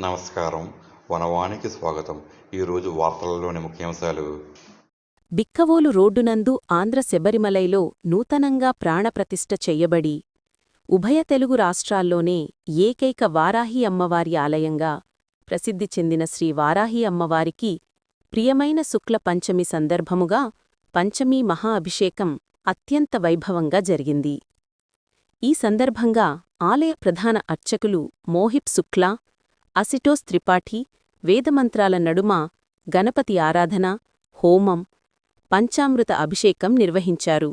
నమస్కారం. వనవానికి స్వాగతం. ఈరోజు వార్తలలోని ముఖ్యాంశాలు. బిక్కవోలు రోడ్డునందు ఆంధ్ర శబరిమలైలో నూతనంగా ప్రాణప్రతిష్ఠ చెయ్యబడి ఉభయ తెలుగు రాష్ట్రాల్లోనే ఏకైక వారాహి అమ్మవారి ఆలయంగా ప్రసిద్ధి చెందిన శ్రీ వారాహి అమ్మవారికి ప్రియమైన శుక్ల పంచమి సందర్భముగా పంచమీ మహా అభిషేకం అత్యంత వైభవంగా జరిగింది. ఈ సందర్భంగా ఆలయ ప్రధాన అర్చకులు మోహిబ్ శుక్లా, అసిటోస్ త్రిపాఠి వేదమంత్రాల నడుమ గణపతి ఆరాధన, హోమం, పంచామృత అభిషేకం నిర్వహించారు.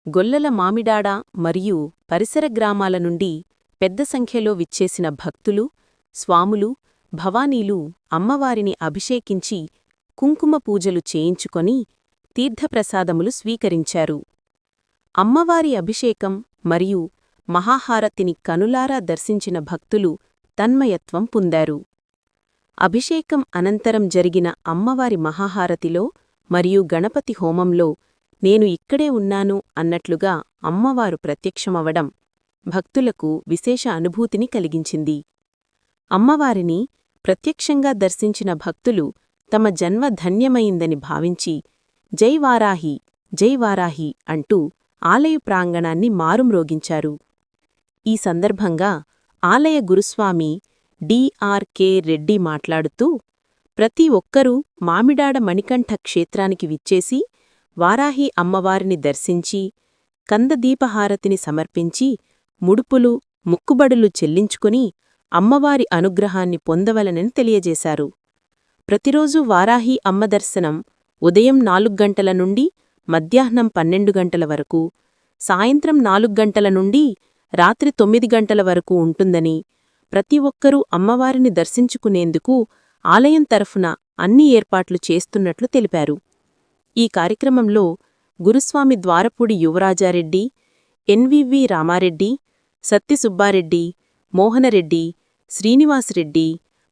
గొల్లల మామిడాడ మరియు పరిసర గ్రామాల నుండి పెద్ద సంఖ్యలో విచ్చేసిన భక్తులు, స్వాములు, భవానీలు అమ్మవారిని అభిషేకించి కుంకుమ పూజలు చేయించుకొని తీర్థప్రసాదములు స్వీకరించారు. అమ్మవారి అభిషేకం మరియు మహాహారతిని కనులారా దర్శించిన భక్తులు తన్మయత్వం పొందారు. అభిషేకం అనంతరం జరిగిన అమ్మవారి మహాహారతిలో మరియు గణపతి హోమంలో నేను ఇక్కడే ఉన్నాను అన్నట్లుగా అమ్మవారు ప్రత్యక్షమవడం భక్తులకు విశేష అనుభూతిని కలిగించింది. అమ్మవారిని ప్రత్యక్షంగా దర్శించిన భక్తులు తమ జన్మ ధన్యమైందని భావించి జై వారాహి, జై వారాహి అంటూ ఆలయ ప్రాంగణాన్ని మారుమ్రోగించారు. ఈ సందర్భంగా ఆలయ గురుస్వామి డి.ఆర్.కె. రెడ్డి మాట్లాడుతూ, ప్రతి ఒక్కరూ మామిడాడ మణికంఠ క్షేత్రానికి విచ్చేసి వారాహి అమ్మవారిని దర్శించి కందదీపహారతిని సమర్పించి ముడుపులు, ముక్కుబడులు చెల్లించుకుని అమ్మవారి అనుగ్రహాన్ని పొందవలనని తెలియజేశారు. ప్రతిరోజూ వారాహి అమ్మ దర్శనం ఉదయం 4 గంటల నుండి మధ్యాహ్నం 12 గంటల వరకు, సాయంత్రం 4 గంటల నుండి రాత్రి 9 గంటల వరకు ఉంటుందని, ప్రతి ఒక్కరూ అమ్మవారిని దర్శించుకునేందుకు ఆలయం తరఫున అన్ని ఏర్పాట్లు చేస్తున్నట్లు తెలిపారు. ఈ కార్యక్రమంలో గురుస్వామి ద్వారపూడి యువరాజారెడ్డి, ఎన్వివి రామారెడ్డి, సత్తిసుబ్బారెడ్డి, మోహనరెడ్డి, శ్రీనివాసరెడ్డి,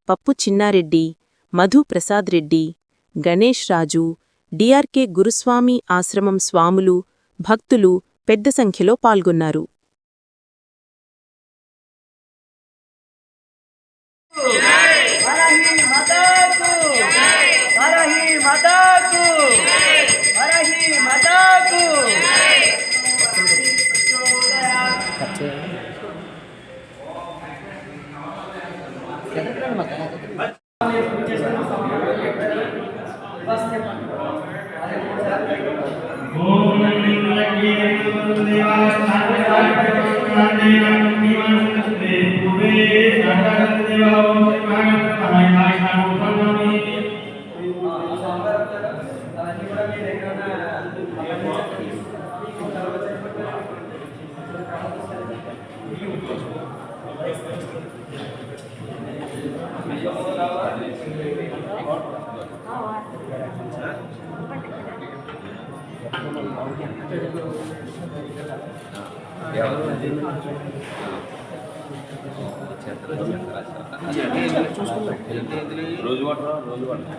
పప్పు చిన్నారెడ్డి, మధు ప్రసాద్ రెడ్డి, గణేష్ రాజు, డి.ఆర్.కె. గురుస్వామి ఆశ్రమం స్వాములు, భక్తులు పెద్ద సంఖ్యలో పాల్గొన్నారు.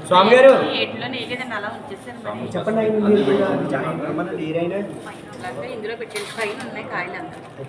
స్వామి గారు చెప్పండి. ఇందులో పెట్టే పైన ఉన్నాయి కాయలు అంతా.